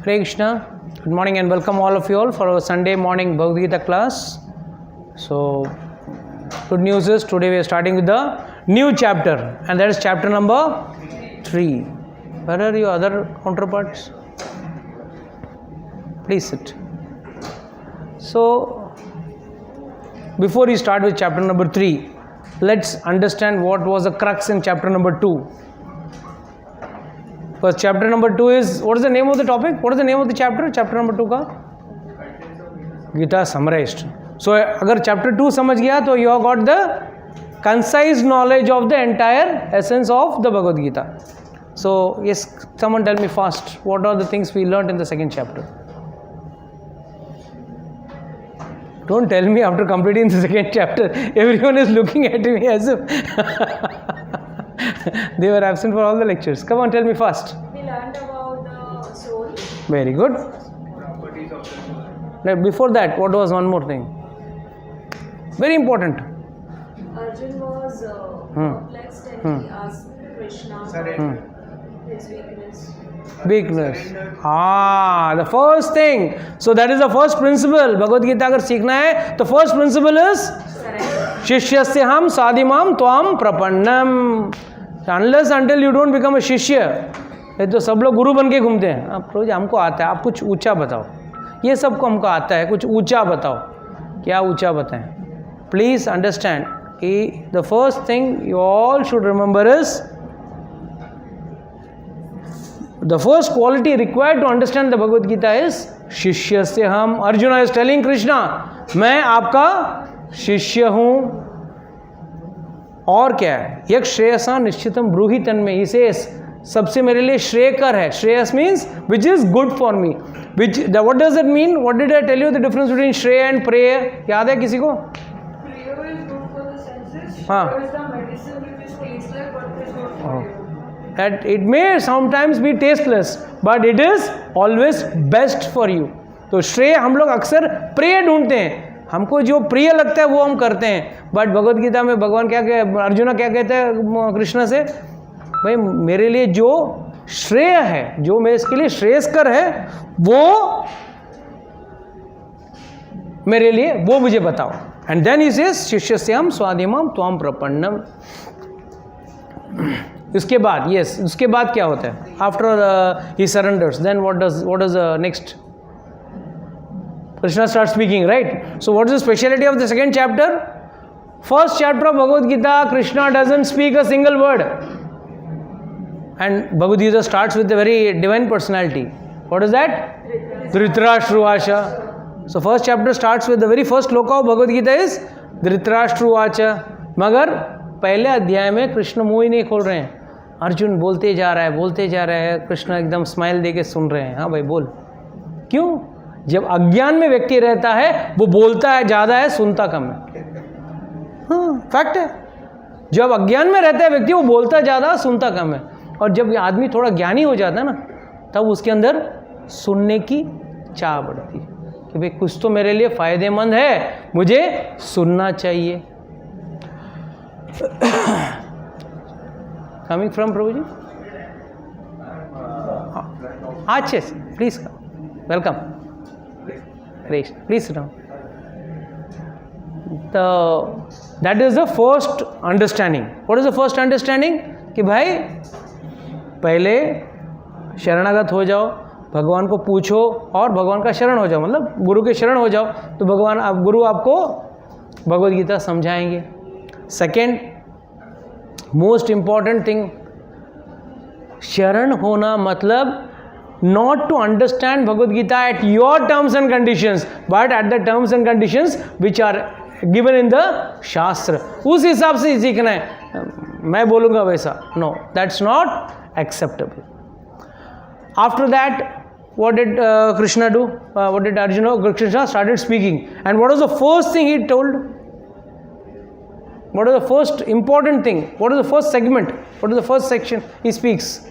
Hare Krishna. Good morning and welcome all of you all for our Sunday morning Bhagavad Gita class. So, good news is today we are starting with the new chapter, and that is chapter number 3. Where are your other counterparts? Please sit. So, before we start with chapter number 3, let's understand what was the crux in chapter number 2. Because chapter number 2 is, what is the name of the topic? What is the name of the chapter? Chapter number 2 का? Gita summarized. So, अगर chapter 2 समझ गया तो you have got the concise knowledge of the entire essence of the Bhagavad Gita. So, yes, someone tell me fast, what are the things we learnt in the second chapter? Don't tell me after completing the second chapter. Everyone is looking at me as if they were absent for all the lectures. Come on, tell me fast. We learned about the soul. Very good. Now, before that, what was one more thing? Very important. Arjun was perplexed and he asked Krishna his weakness. Weakness. The first thing. So that is the first principle. Bhagavad Gita अगर सीखना है तो first principle is शिष्यस्य हम साधिमाम त्वाम प्रपन्नम. Unless until you don't become a शिष्य, ये तो सब लोग गुरु बन के घूमते हैं. आप रोज हमको आता है, आप कुछ ऊंचा बताओ. ये सबको हमको आता है, कुछ ऊंचा बताओ. क्या ऊंचा बताएं? Please understand कि the first thing you all should remember is the first quality required to understand the Bhagavad Gita is शिष्यस्य हम. Arjuna is telling Krishna, मैं आपका शिष्य हूँ. और क्या है? यक श्रेयसा निश्चितम ब्रूहि तन्मे. He says, सबसे मेरे लिए श्रेयकर है. Shreyas means which is good for me. What does it mean? What did I tell you the difference between श्रेय and प्रेय? याद है किसी को? Prayer is good for the senses. हाँ. Prayer is the medicine which is tasteless but is good for you. That it may sometimes be tasteless, but it is always best for you. तो श्रेय हम लोग अक्सर प्रिय ढूंढते हैं. हमको जो प्रिय लगता है वो हम करते हैं. बट भगवद गीता में भगवान क्या अर्जुना क्या कहते हैं कृष्ण से? भाई मेरे लिए जो श्रेय है, जो मेरे इसके लिए श्रेयस्कर है, वो मेरे लिए वो मुझे बताओ. एंड देन ही सेज शिष्यस्यम स्वाधिमाम त्वाम प्रपन्नम. उसके बाद उसके बाद क्या होता है? After he surrenders, then what is next? Krishna starts speaking, right? So what is the speciality of the second chapter? First chapter of Bhagavad Gita, Krishna doesn't speak a single word, and Bhagavad Gita starts with a very divine personality. What is that? Dhritarashtravacha. So first chapter starts with the very first sloka of Bhagavad Gita is Dhritarashtravacha. मगर पहले अध्याय में कृष्ण मुंह ही नहीं खोल रहे हैं. अर्जुन बोलते जा रहा है. कृष्ण एकदम स्माइल देके सुन रहे हैं. हाँ भाई बोल. क्यों? जब अज्ञान में व्यक्ति रहता है वो बोलता है ज़्यादा है, सुनता कम है. हाँ, फैक्ट है. जब अज्ञान में रहता है व्यक्ति वो बोलता ज़्यादा, सुनता कम है. और जब आदमी थोड़ा ज्ञानी हो जाता है ना, तब उसके अंदर सुनने की चाह बढ़ती है कि भाई कुछ तो मेरे लिए फ़ायदेमंद है, मुझे सुनना चाहिए. Coming from Prabhuji? Achhe, please come. Welcome. Great. Please sit down. That is the first understanding. What is the first understanding? कि भाई पहले शरणागत हो जाओ, भगवान को पूछो और भगवान का शरण हो जाओ. मतलब गुरु के शरण हो जाओ तो गुरु आपको भगवद गीता समझाएंगे. सेकेंड मोस्ट इंपॉर्टेंट थिंग, शरण होना मतलब not to understand Bhagavad Gita at your terms and conditions, but at the terms and conditions which are given in the Shastra. उस हिसाब से सीखना है. मैं बोलूँगा वैसा. No, that's not acceptable. After that, what did Krishna do? What did Arjuna? Krishna started speaking. And what was the first thing he told? What is the first important thing? What is the first segment? What is the first section he speaks?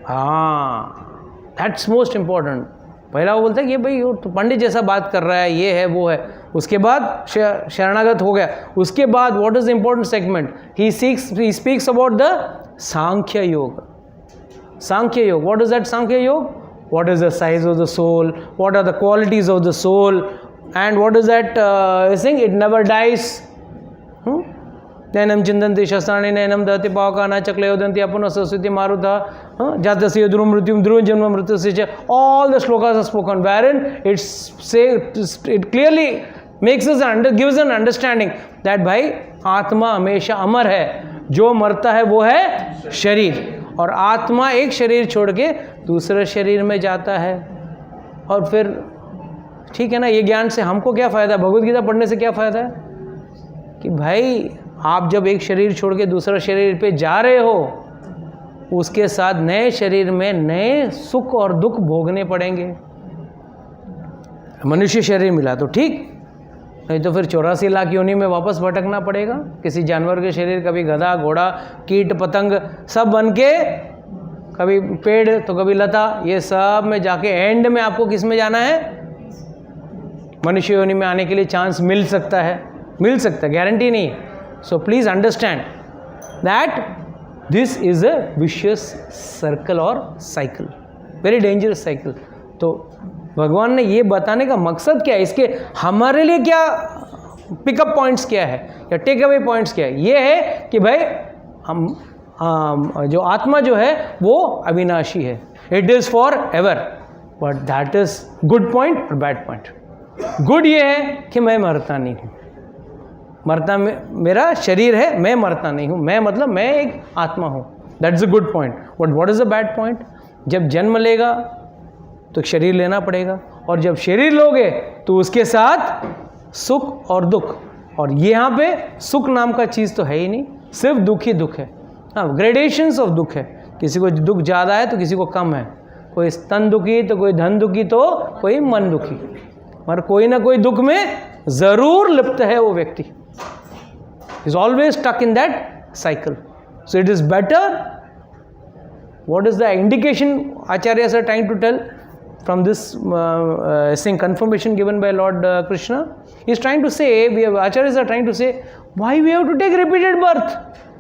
हाँ, that's most important. पहला वो बोलता है कि भाई तो पंडित जैसा बात कर रहा है, ये है वो है. उसके बाद शरणागत हो गया. उसके बाद what is the important segment? He speaks about the सांख्य योग. Sankhya Yoga. What is that Sankhya Yoga? What is the size of the soul? What are the qualities of the soul? And what is that thing? It never dies. Nainam chindanti shastrani nainam dati pavakana chakleyodanti apuna saraswati maruta jatasya dhruvam mrityum dhruvam janma mrityasya. All the slokas are spoken wherein it clearly makes us gives an understanding that भाई आत्मा हमेशा अमर है, जो मरता है वो है शरीर, और आत्मा एक शरीर छोड़ के दूसरे शरीर में जाता है. और फिर ठीक है ना, ये ज्ञान से हमको क्या फ़ायदा? भगवद गीता पढ़ने से क्या फ़ायदा है कि भाई आप जब एक शरीर छोड़ के दूसरा शरीर पे जा रहे हो, उसके साथ नए शरीर में नए सुख और दुख भोगने पड़ेंगे. मनुष्य शरीर मिला तो ठीक, नहीं तो फिर 84 लाख योनि में वापस भटकना पड़ेगा. किसी जानवर के शरीर, कभी गधा, घोड़ा, कीट पतंग सब बन के, कभी पेड़ तो कभी लता, ये सब में जाके एंड में आपको किस में जाना है? मनुष्य योनि में आने के लिए चांस मिल सकता है, गारंटी नहीं है. So please understand that this is a vicious circle और साइकिल, वेरी डेंजरस साइकिल. तो भगवान ने ये बताने का मकसद क्या है, इसके हमारे लिए क्या पिकअप पॉइंट्स क्या है या टेक अवे पॉइंट्स क्या है? ये है कि भाई हम जो आत्मा जो है वो अविनाशी है, it is for ever. But that is good point और बैड पॉइंट. गुड ये है कि मैं मरता नहीं हूँ, मरता मेरा शरीर है, मैं मरता नहीं हूँ, मैं मतलब मैं एक आत्मा हूँ, that is a good point. But what is the bad point? जब जन्म लेगा तो शरीर लेना पड़ेगा, और जब शरीर लोगे तो उसके साथ सुख और दुख. और यहाँ पे सुख नाम का चीज़ तो है ही नहीं, सिर्फ दुख ही दुख है. हाँ, ग्रेडेशंस ऑफ दुख है. किसी को दुख ज़्यादा है तो किसी को कम है, कोई तन दुखी तो कोई धन दुखी तो कोई मन दुखी, मगर कोई ना कोई दुख में ज़रूर लिप्त है वो व्यक्ति. Is always stuck in that cycle. So it is better. What is the indication Acharyas are trying to tell from this saying confirmation given by Lord Krishna? He is trying to say, Acharyas are trying to say, why we have to take repeated birth?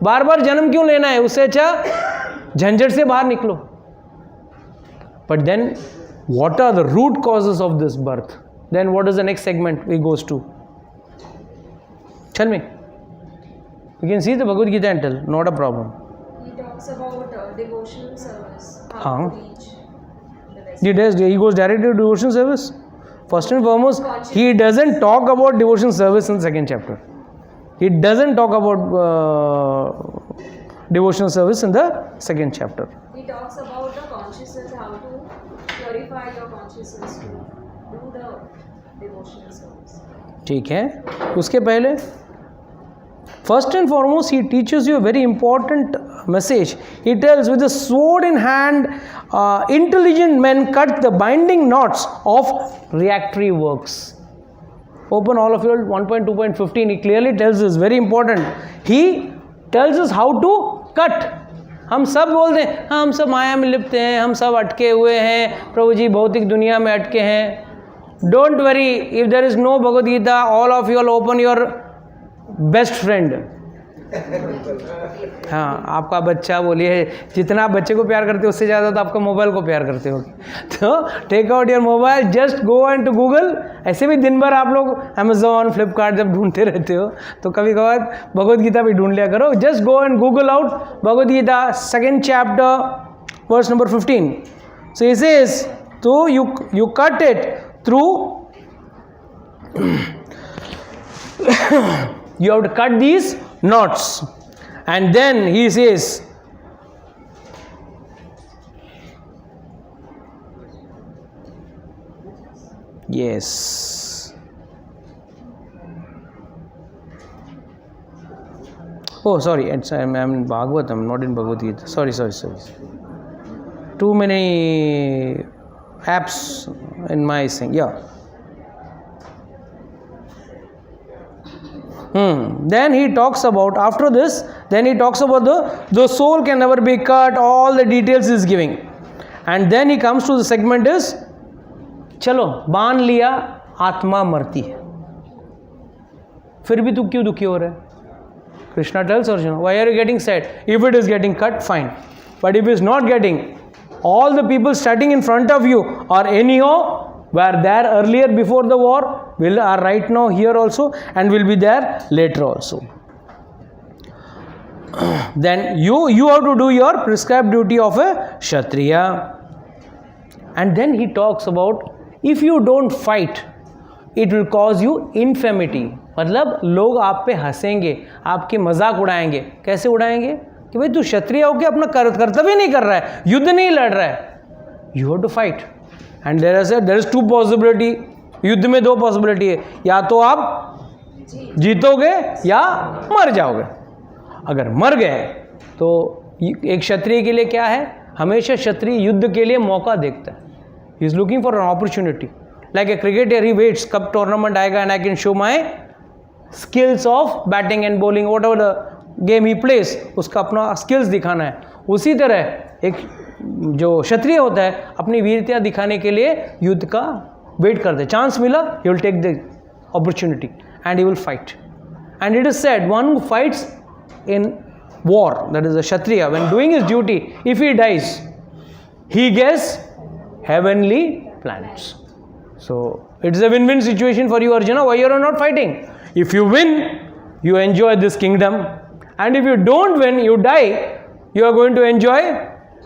बार बार जन्म क्यों लेना है? उससे अच्छा झंझट से बाहर निकलो. But then, what are the root causes of this birth? Then what is the next segment we goes to? Tell me. You can see the Bhagavad Gita and tell, not a problem. He talks about devotional service. Huh. How to reach. He goes directly to devotional service. First and foremost, he doesn't talk about devotional service in the second chapter. He doesn't talk about devotional service in the second chapter. He talks about the consciousness, how to purify your consciousness to do the devotional service. ठीक है, उसके पहले first and foremost he teaches you a very important message. He tells, with a sword in hand, intelligent men cut the binding knots of reactory works. Open all of your 1.2.15. He clearly tells us, very important. He tells us how to cut. हम सब बोलते हैं हम सब माया में लिप्त हैं, हम सब अटके हुए हैं, प्रभु जी भौतिक दुनिया में अटके हैं. Don't worry, if there is no Bhagavad Gita, all of you will open your best friend. हाँ, आपका बच्चा बोलिए, जितना आप बच्चे को प्यार करते हो उससे ज़्यादा तो आपका मोबाइल को प्यार करते हो. तो take out your mobile, just go and to Google. ऐसे भी दिन भर आप लोग अमेजोन, फ्लिपकार्ट जब ढूंढते रहते हो तो कभी कभार भगवद गीता भी ढूंढ लिया करो. Just go and Google out Bhagavad Gita, second chapter, verse number 15. So he says, तो you cut it through you have to cut these knots, and then he says, yes, oh sorry, I'm in Bhagavad, I'm not in Bhagavad Gita, sorry, too many apps in my thing. Yeah. Then he talks about, after this, then he talks about the soul can never be cut, all the details is giving. And then he comes to the segment is, चलो मान लिया आत्मा मरती है, फिर भी तू क्यों दुखी हो रहा है? Krishna tells Arjuna, why are you getting sad? If it is getting cut, fine. But if it is not getting, all the people standing in front of you or anyhow were there earlier before the war, are right now here also, and will be there later also. Then you have to do your prescribed duty of a Kshatriya. And then he talks about, if you don't fight, it will cause you infamity. मतलब लोग आप पे हंसेंगे, आपके मजाक उड़ाएंगे. कैसे उड़ाएंगे? कि भाई तू क्षत्रिय होकर अपना कर्तव्य नहीं कर रहा है, युद्ध नहीं लड़ रहा है. You have to fight. And there is two possibility. युद्ध में दो पॉसिबिलिटी है, या तो आप जीतोगे या मर जाओगे. अगर मर गए तो एक क्षत्रिय के लिए क्या है, हमेशा क्षत्रिय युद्ध के लिए मौका देखता है. He is looking for an opportunity. Like a cricketer, he waits कब टूर्नामेंट आएगा and I can show my skills of batting and bowling, whatever the game he plays, उसका अपना स्किल्स दिखाना है. उसी तरह एक जो क्षत्रिय होता है अपनी वीरता दिखाने के लिए युद्ध का वेट करते हैं. चांस मिला, he will take the opportunity and he will fight. And it is said, one who fights in war, that is a Kshatriya, when doing his duty, if he dies, he gets heavenly planets. So it is a win-win situation for you, Arjuna. Why you are not fighting? If you win, you enjoy this kingdom, and if you don't win, you die, you are going to enjoy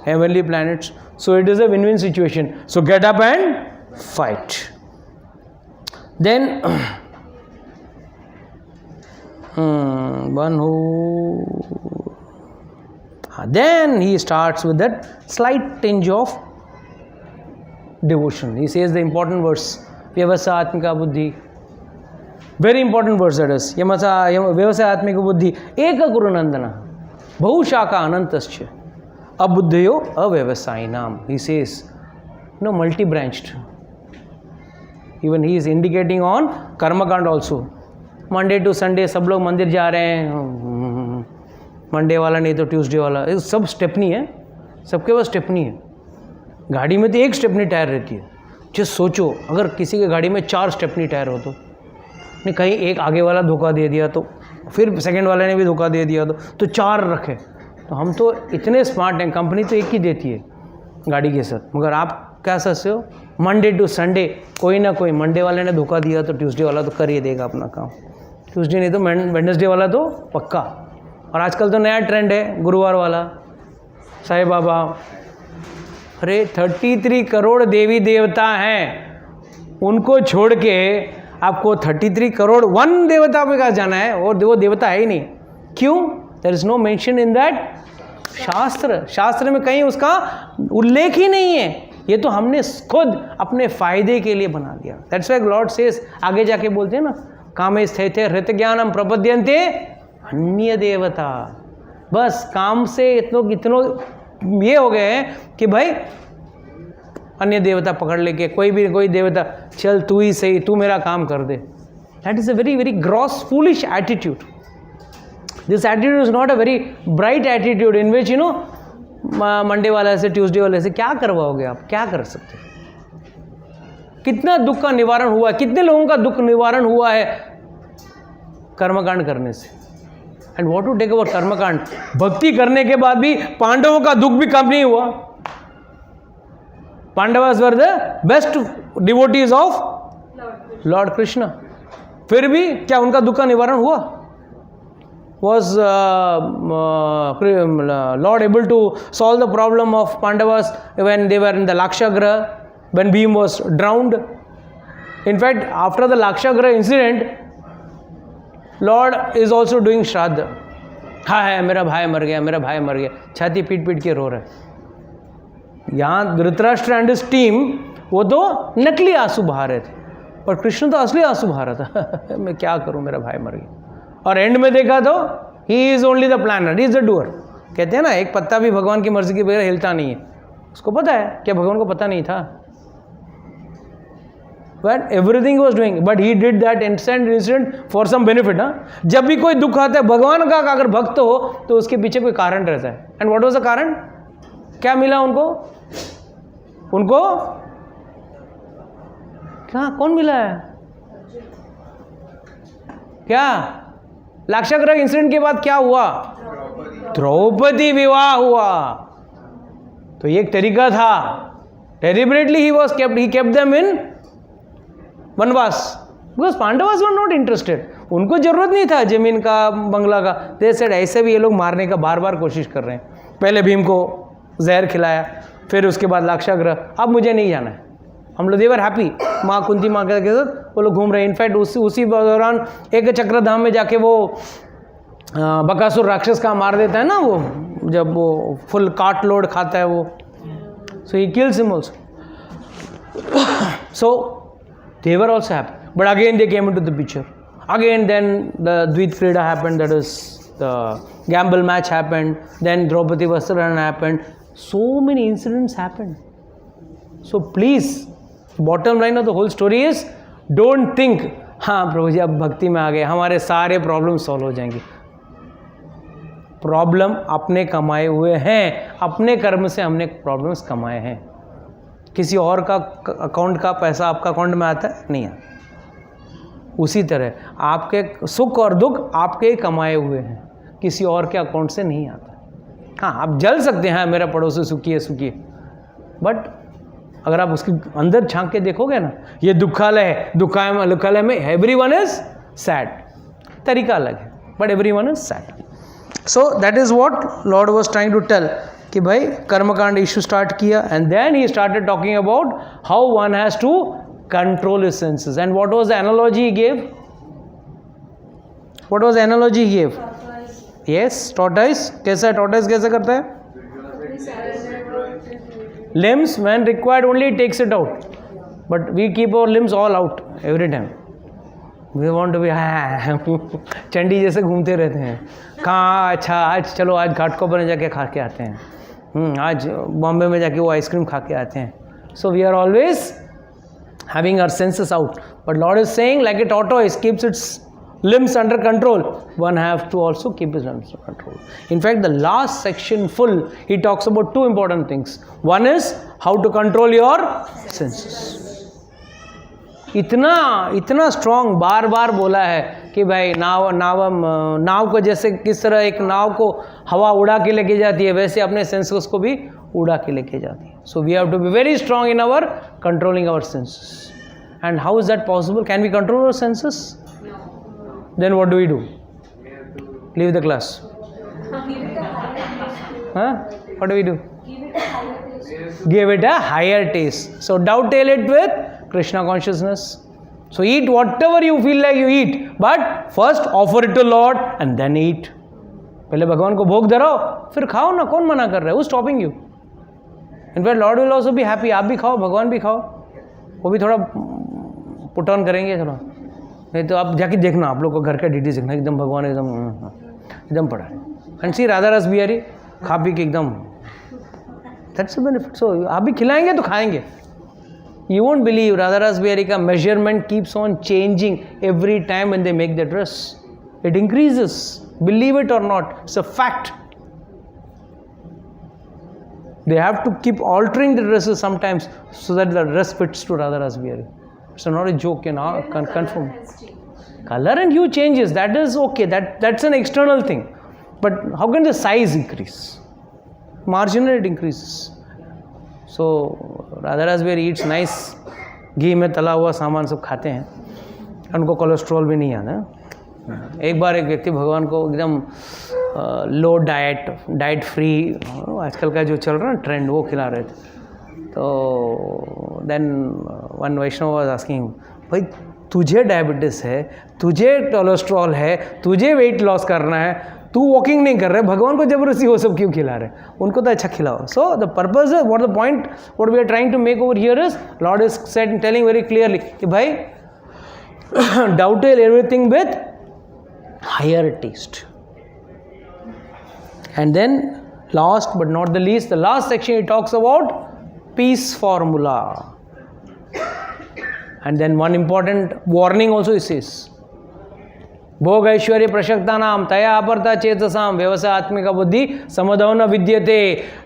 heavenly planets. So it is a win-win situation. So get up and fight. Then one who then he starts with that slight tinge of devotion. He says the important verse, vyavasatmika buddhi, very important verse that is, vyavasatmika buddhi eka kurunandana bahusaka anantascha abuddhayo avyavasayinam. He says, no, multi-branched. Even he is indicating on karmakand also. Monday to Sunday सब लोग मंदिर जा रहे हैं, Monday वाला नहीं तो Tuesday वाला, ये सब स्टेपनी है, सबके पास स्टेपनी है. गाड़ी में तो एक स्टेपनी टायर रहती है. जस्ट सोचो अगर किसी की गाड़ी में 4 स्टेपनी टायर हो तो, नहीं कहीं एक आगे वाला धोखा दे दिया तो, फिर सेकंड वाले ने भी धोखा दे दिया तो 4 रखे. तो हम तो इतने स्मार्ट हैं, कंपनी तो एक ही देती है गाड़ी के साथ. मगर आप क्या सोचते हो, मंडे टू संडे कोई ना कोई, मंडे वाले ने धोखा दिया तो ट्यूसडे वाला तो कर ही देगा अपना काम, ट्यूसडे नहीं तो वेडनेसडे वाला तो पक्का. और आजकल तो नया ट्रेंड है गुरुवार वाला, साईं बाबा. अरे 33 करोड़ देवी देवता हैं, उनको छोड़ के आपको 33 करोड़ वन देवता पे कहाँ जाना है, और वो देवता है ही नहीं. क्यों? There is no mention in that shastra में कहीं उसका उल्लेख ही नहीं है. ये तो हमने खुद अपने फायदे के लिए बना दिया. दैट्स व्हाई लॉर्ड सेज, आगे जाके बोलते हैं ना, कामे स्थिते हृत ज्ञानम प्रपद्यन्ते अन्य देवता. बस काम से इतनो ये हो गए हैं कि भाई अन्य देवता पकड़ लेके, कोई देवता, चल तू ही सही, तू मेरा काम कर दे. That is a very very gross foolish attitude. This attitude is not a very bright attitude in which Monday वाला से ट्यूसडे वाले से क्या करवाओगे आप, क्या कर सकते हैं. कितना दुख का निवारण हुआ है, कितने लोगों का दुख निवारण हुआ है कर्मकांड करने से. And what to take about karmakand, भक्ति करने के बाद भी पांडवों का दुख भी कम नहीं हुआ. Pandavas were the best devotees of Lord Krishna. फिर भी क्या उनका दुख का निवारण हुआ? Was Lord able to solve the problem of Pandavas when they were in the Lakshagra, when Bhim was drowned? In fact, after the Lakshagra incident, Lord is also doing Shraddha. हाँ मेरा भाई मर गया, मेरा भाई मर गया, छाती पीट पीट के रो रहा है. यहाँ धृतराष्ट्र एंड हिज टीम वो तो नकली आंसू बहा रहे थे, पर कृष्ण तो असली आंसू बहा रहा था. मैं क्या करूँ, मेरा भाई मर गया. और एंड में देखा तो he is only the planner, he is the doer. कहते हैं ना, एक पत्ता भी भगवान की मर्जी के बगैर हिलता नहीं है. उसको पता है, क्या भगवान को पता नहीं था? But everything was doing, but he did that incident for some benefit. जब भी कोई दुख आता है, भगवान का अगर भक्त हो तो उसके पीछे कोई कारण रहता है. एंड व्हाट वाज द कारण? क्या मिला उनको? क्या, कौन मिला है? क्या लाक्षाग्रह इंसिडेंट के बाद क्या हुआ? द्रौपदी विवाह हुआ. तो ये एक तरीका था. Deliberately he kept them in वनवास, because Pandavas were not interested. उनको जरूरत नहीं था जमीन का, बंगला का. दे सेड ऐसे भी ये लोग मारने का बार बार कोशिश कर रहे हैं. पहले भीम को जहर खिलाया, फिर उसके बाद लाक्षागृह. अब मुझे नहीं जाना है. हम लोग देवर हैप्पी. माँ कुंती माँ के साथ वो लोग घूम रहे हैं. इनफैक्ट उसी दौरान एक चक्रधाम में जाके वो बकासुर राक्षस का मार देता है ना, वो जब वो फुल कार्ट लोड खाता है वो. So he kills him also. So they were also happy. But again they came into the picture. Again then the Dvit Krida happened, that is the gamble match happened. Then Draupadi Vastrana happened. So many incidents happened. So please, bottom line of the whole story is, don't think, हाँ प्रभु जी अब भक्ति में आ गए हमारे सारे problem solve हो जाएंगे. Problem अपने कमाए हुए हैं, अपने कर्म से हमने प्रॉब्लम्स कमाए हैं. किसी और का अकाउंट का पैसा आपका अकाउंट में आता है नहीं आता. उसी तरह आपके सुख और दुख आपके कमाए हुए हैं, किसी और के अकाउंट से नहीं आता. हाँ आप जल सकते हैं, मेरा पड़ोसी सुखी है सुखी है, बट अगर आप उसके अंदर झांक के देखोगे ना, ये दुखालय है, दुखालय में एवरीवन इज सैड. तरीका अलग है, but everyone is sad. So that is what lord was trying to tell कि भाई कर्मकांड इशू स्टार्ट किया, and then he started talking about how one has to control his senses. And what was the analogy he gave? What was the analogy he gave? Yes, tortoise. कैसा tortoise कैसे करता है? limbs when required only it takes it out, but we keep our limbs all out every time. We want to be Chandi जैसे घूमते रहते हैं. कहाँ अच्छा आज चलो आज घाटकोपर में जाके खा के आते हैं, आज बॉम्बे में जाके वो आइसक्रीम खा के आते हैं. So we are always having our senses out, but Lord is saying like a tortoise keeps its limbs under control, one have to also keep his limbs under control. In fact, the last section full, he talks about two important things. One is how to control your senses. इतना strong बार बार बोला है कि भाई नाव को जैसे किस तरह एक नाव को हवा उड़ा के लेके जाती है, वैसे अपने सेंसेस को भी उड़ा के लेके जाती है. So we have to be very strong in our controlling our senses. And how is that possible? Can we control our senses? Then what do we do? Leave the class. Huh? What do we do? Give it a higher taste. So dovetail it with Krishna consciousness. So eat whatever you feel like you eat, but first offer it to Lord and then eat. पहले भगवान को भोग धराओ, फिर खाओ ना. कौन मना कर रहा है? Who's stopping you? In fact, Lord will also be happy. आप भी खाओ, भगवान भी खाओ, वो भी थोड़ा पुट ऑन करेंगे थोड़ा. नहीं तो आप जाके देखना, आप लोग को घर का डिटेल्स देखना, एकदम भगवान एकदम पड़ा है. एंड सी राधा रस बिहारी खा पी के एकदम, दैट्स द बेनिफिट. सो आप भी खिलाएंगे तो खाएंगे. You won't believe Radha Ras Bihari का measurement keeps on changing every time when they make the dress. It increases, believe it or not, it's a fact. They have to keep altering the dresses sometimes so that the dress fits to Radha Ras Bihari. It's not a joke, you know, confirm. Color and hue changes, that is okay, that's an external thing. But how can the size increase? Marginally it increases. So Radha Rasa Bihari eats nice, घी में तला हुआ सामान सब खाते हैं, उनको cholesterol भी नहीं आता. एक बार एक व्यक्ति भगवान को एकदम लो डाइट फ्री, आजकल का जो चल रहा है ना ट्रेंड, वो खिला रहे थे. तो then one Vaishnav was asking, भाई तुझे डायबिटीज़ है, तुझे कोलेस्ट्रॉल है, तुझे वेट लॉस करना है, तू वॉकिंग नहीं कर रहे, भगवान को जबरदस्ती वो सब क्यों खिला रहे? उनको तो अच्छा खिलाओ. So the purpose, what the point, what we are trying to make over here is, lord is said telling very clearly कि भाई dovetail everything with higher taste. And then last but not the least, the last section he talks about peace formula. And then one important warning also he says, भोग ऐश्वर्य प्रशक्ता नाम तया अपरता चेतसाम व्यवसाय आत्मिका बुद्धि समदौ न विद्यते.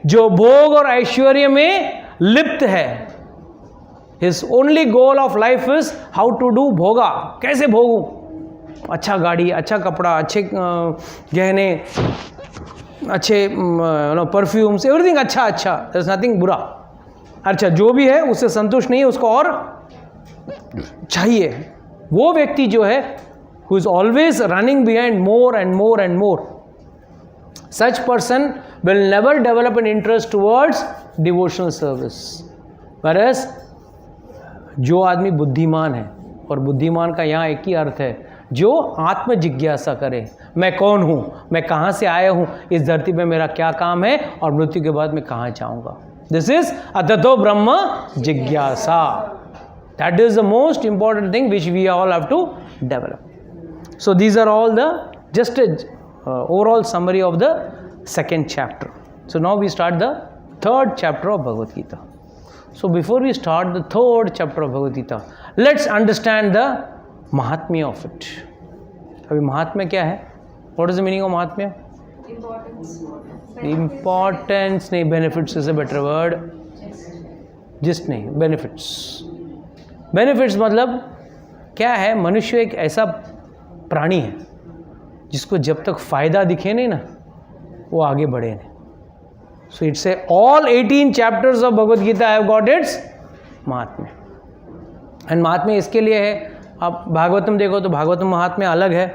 जो भोग और ऐश्वर्य में लिप्त है, his only goal of life is how to do भोगा. कैसे भोगूं? अच्छा गाड़ी, अच्छा कपड़ा, अच्छे गहने, अच्छे परफ्यूम्स, एवरीथिंग अच्छा अच्छा, देयर इज नथिंग बुरा। अच्छा, जो भी है उससे संतुष्ट नहीं है, उसको और चाहिए। वो व्यक्ति जो है who is always running behind more and more and more, such person will never develop an interest towards devotional service. whereas जो आदमी बुद्धिमान है, और बुद्धिमान का यहाँ एक ही अर्थ है, जो आत्म जिज्ञासा करे, मैं कौन हूँ, मैं कहाँ से आया हूँ, इस धरती पे मेरा क्या काम है, और मृत्यु के बाद मैं कहाँ जाऊँगा। दिस इज अततो ब्रह्म जिज्ञासा। That is the most important thing which we all have to develop. So these are all the just overall summary of the second chapter. So now we start the third chapter of Bhagavad Gita. So before we start the third chapter of Bhagavad Gita, let's understand the Mahatmya of it. अभी महात्म्य क्या है? What is the meaning of महात्म्य? Importance. Importance नहीं, benefits is a better word. Just नहीं, benefits. Benefits मतलब क्या है? मनुष्य एक ऐसा प्राणी है जिसको जब तक फायदा दिखे नहीं ना, वो आगे बढ़े नहीं। So it's a all 18 chapters of Bhagavad Gita have got its mahatmya. And mahatmya इसके लिए है, आप भागवतम देखो तो भागवतम महात्म्य अलग है,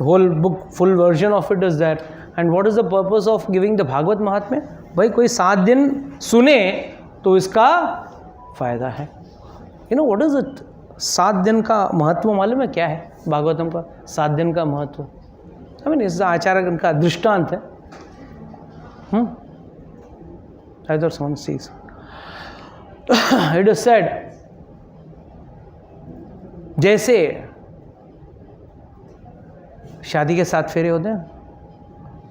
whole book full version of it is that. And what is the purpose of giving the Bhagavat mahatmya? भाई कोई 7 दिन सुने तो इसका फायदा है। You know what is it? 7 दिन का महत्व मालूम है क्या है भागवतम का? 7 दिन का महत्व, I mean, इस आचार्य का दृष्टांत है। I thought someone sees. It is said, जैसे शादी के 7 फेरे होते हैं,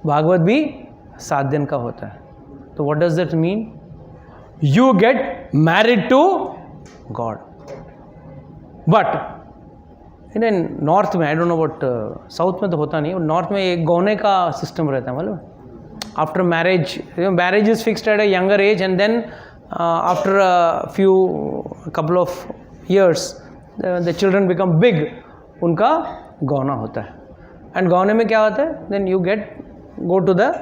भागवत भी 7 दिन का होता है। तो what does that mean? You get married to God. But in north में, I don't know but south में तो होता नहीं, नॉर्थ में एक गौने का सिस्टम रहता है, मालूम? After marriage, marriage is fixed at a younger age and then after few couple of years the children become big, उनका गौना होता है। एंड गौने में क्या होता है? Then you get go to the,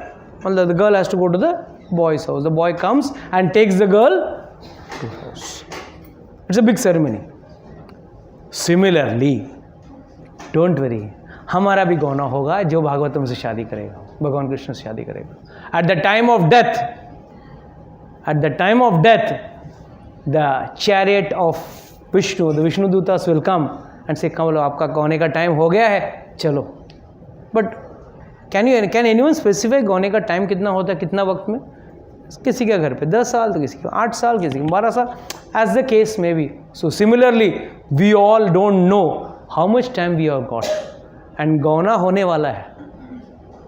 मतलब the girl has to go to the boy's house, the boy comes and takes the girl to house. It's a big ceremony. Similarly don't worry, हमारा भी गौना होगा जो भागवतम से शादी करेगा, भगवान कृष्ण से शादी करेगा। At the time of death, at the time of death, the chariot of Vishnu, the Vishnu दूतास will come and say, come लो आपका गौने का टाइम हो गया है, चलो। बट कैन एनीवन स्पेसिफाई गौने का टाइम कितना होता है, कितना वक्त में? किसी के घर पे 10 साल, तो किसी के 8 साल, किसी के 12 साल, as the case may be. So similarly we all don't know how much time we have got, and गौना होने वाला है।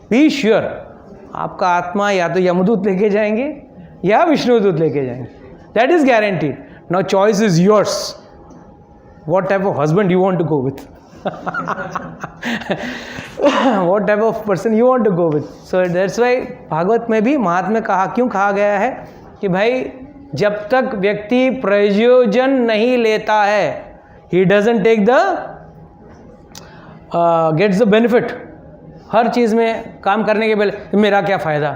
बी श्योर, आपका आत्मा या तो यमदूत लेके जाएंगे या विष्णुदूत लेके जाएंगे, that is guaranteed. Now choice is yours, what type of husband you want to go with, what type of person you want to go with. So that's why Bhagavat में भी महात्म्य क्यों कहा गया है कि भाई जब तक व्यक्ति प्रयोजन नहीं लेता है, he doesn't take the gets the benefit. हर चीज़ में काम करने के पहले मेरा क्या फ़ायदा?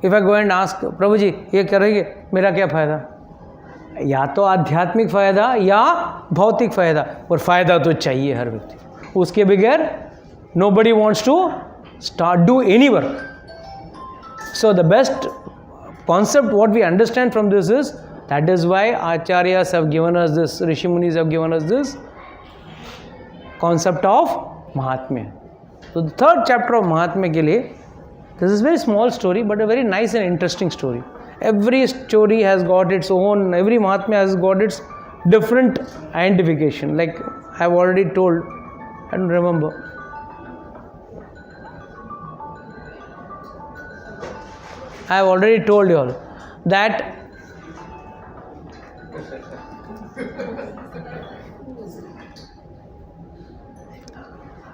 If I go and ask प्रभु जी ये करेंगे, मेरा क्या फ़ायदा? या तो आध्यात्मिक फ़ायदा या भौतिक फ़ायदा, और फ़ायदा तो चाहिए हर व्यक्ति, उसके बगैर nobody wants to do any work. So the best concept what we understand from this is, that is why acharyas have given us this, rishi munis have given us this concept of mahatmya. So the third chapter of mahatmya ke liye, this is very small story but a very nice and interesting story. Every story has got its own, every mahatmya has got its different identification. Like I have already told, I don't remember, I have already told you all that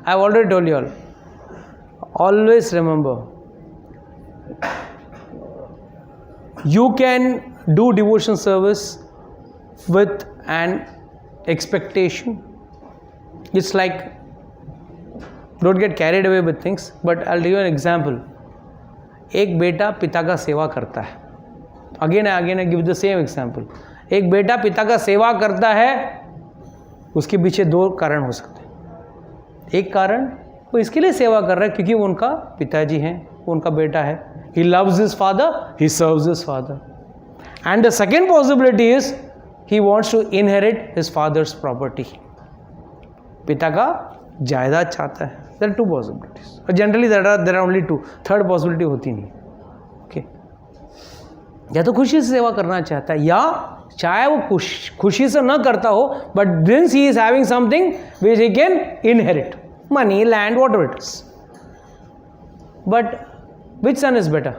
I have already told you all. Always remember, you can do devotion service with an expectation. It's like, don't get carried away with things, but I'll give you an example. एक बेटा पिता का सेवा करता है, again I give the same example, एक बेटा पिता का सेवा करता है, उसके पीछे दो कारण हो सकते हैं। एक कारण वो इसके लिए सेवा कर रहा है क्योंकि वो उनका पिताजी हैं, वो उनका बेटा है, he loves his father, he serves his father. And the second possibility is he wants to inherit his father's property, पिता का जायदाद चाहता है। There are two possibilities, generally there are only two, third possibility होती नहीं। Okay, या तो खुशी से सेवा करना चाहता है, या चाहे वो खुशी से ना करता हो, but since he is having something which he can inherit, money, land, whatever it is. But which son is better?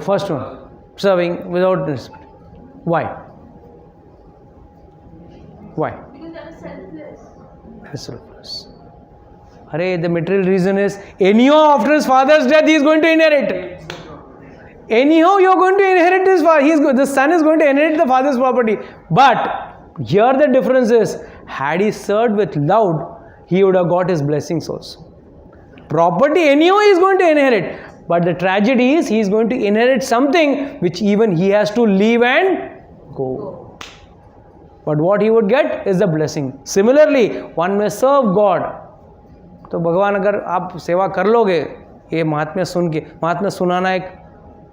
First one, serving without respect. Why? Because they are selfless. Selfless. Arey, the material reason is anyhow after his father's death he is going to inherit. Anyhow you are going to inherit his father. The son is going to inherit the father's property. But here the difference is, had he served with love, he would have got his blessings also. Property anyhow he is going to inherit. But the tragedy is he is going to inherit something which even he has to leave and go. But what he would get is the blessing. Similarly, one may serve God. तो भगवान अगर आप सेवा कर लोगे, ये महात्म्य सुन के, महात्म्य सुनाना एक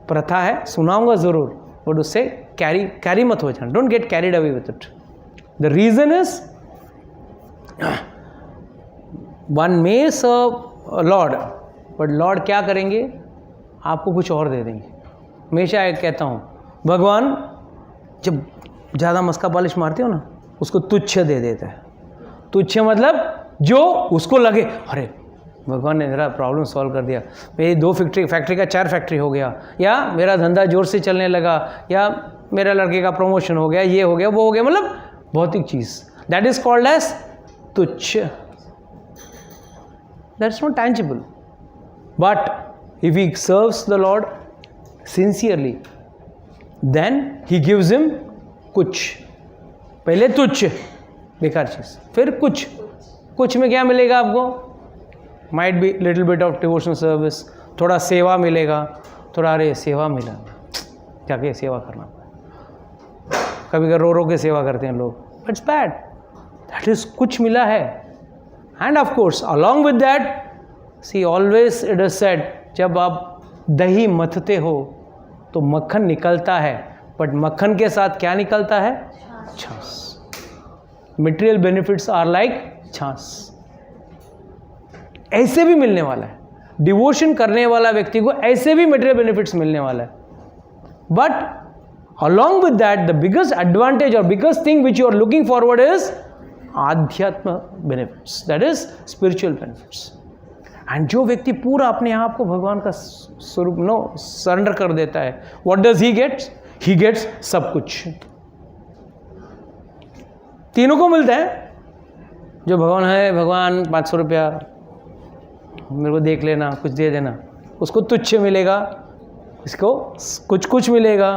प्रथा है, सुनाऊंगा ज़रूर, बट उससे कैरी मत हो जाना, don't get carried away with it. The reason is one may serve lord, but lord क्या करेंगे, आपको कुछ और दे देंगे। हमेशा एक कहता हूँ, भगवान जब ज़्यादा मस्का पॉलिश मारते हो ना, उसको तुच्छ दे देता है। तुच्छ मतलब जो उसको लगे, अरे भगवान ने मेरा प्रॉब्लम सॉल्व कर दिया, मेरी 2 फैक्ट्री का 4 फैक्ट्री हो गया, या मेरा धंधा जोर से चलने लगा, या मेरा लड़के का प्रमोशन हो गया, ये हो गया, वो हो गया, मतलब भौतिक चीज़, दैट इज कॉल्ड एज तुच्छ, that is not tangible. But if he serves the Lord sincerely, then he gives him कुछ, पहले तुच्छ बेकार चीज़, फिर कुछ में क्या मिलेगा आपको, might be little bit of devotional service, थोड़ा सेवा मिलेगा, थोड़ा अरे सेवा मिला, क्या क्या सेवा करना, कभी कभी रो के सेवा करते हैं लोग, इट्स बैड, दैट इज कुछ मिला है। And of course along with that, see always it is said, जब आप दही मथते हो तो मक्खन निकलता है, बट मक्खन के साथ क्या निकलता है, छाछ। मटेरियल बेनिफिट्स आर लाइक छाछ, ऐसे भी मिलने वाला है, डिवोशन करने वाला व्यक्ति को ऐसे भी मटेरियल बेनिफिट्स मिलने वाला है। But along with that the biggest advantage और biggest thing which you are looking forward is आध्यात्म benefits, that is spiritual benefits. And जो व्यक्ति पूरा अपने आप को भगवान का स्वरूप सरेंडर कर देता है, what does he gets? He gets सब कुछ, तीनों को मिलता है। जो भगवान है, भगवान 500 रुपया मेरे को देख लेना, कुछ दे देना, उसको तुच्छ मिलेगा, इसको कुछ मिलेगा,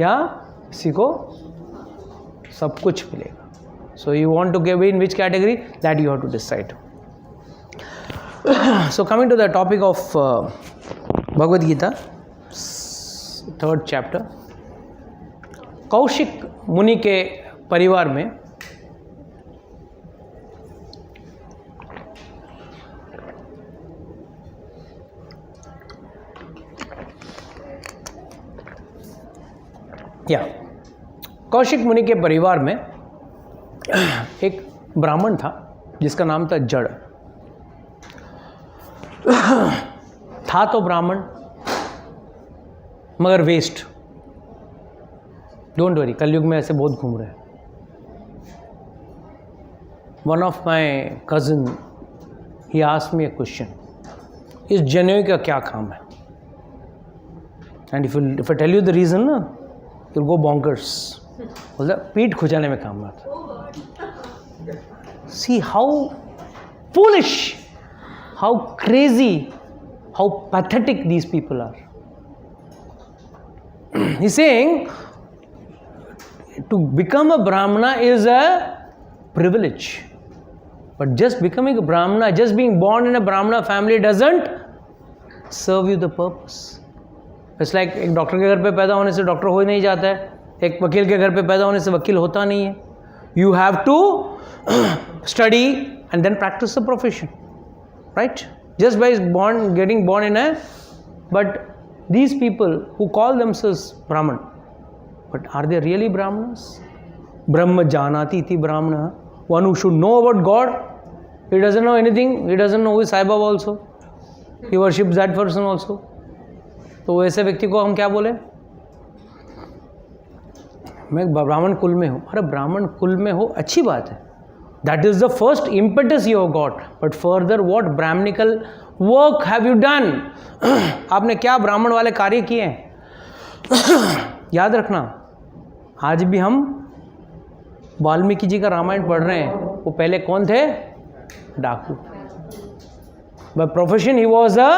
या किसी को सब कुछ मिलेगा। So you want to give in which category, that you have to decide. So coming to the topic of Bhagavad Gita, 3rd chapter, Kaushik मुनि के परिवार में कौशिक मुनि के परिवार में एक ब्राह्मण था जिसका नाम था जड़। था तो ब्राह्मण मगर वेस्ट। डोंट वरी, कलयुग में ऐसे बहुत घूम रहे हैं। One of my cousin he asked me a question, इस जनेऊ का क्या काम है? And if I tell you the reason ना, यू गो बॉन्कर्स। बोलता पीठ खुजाने में काम आता। See how foolish, how crazy, how pathetic these people are. He's saying to become a Brahmana is a privilege, but just becoming a Brahmana, just being born in a Brahmana family doesn't serve you the purpose. It's like एक doctor के घर पे पैदा होने से doctor हो ही नहीं जाता है, एक वकील के घर पे पैदा होने से वकील होता नहीं है. You have to study and then practice the profession, right? Just by getting born in a, but these people who call themselves Brahman, but are they really Brahmanas? Brahma janati iti Brahmana, one who should know about God. He doesn't know anything. He doesn't know who is Sai Baba also. He worships that person also. तो ऐसे व्यक्ति को हम क्या बोले? मैं ब्राह्मण कुल में हूँ. अरे ब्राह्मण कुल में हो अच्छी बात है. That is the first impetus you have got. But further, what brahmanical work have you done? आपने क्या ब्राह्मण वाले कार्य किए हैं? याद रखना, आज भी हम वाल्मीकि जी का रामायण पढ़ रहे हैं. वो पहले कौन थे? डाकू. By profession he was a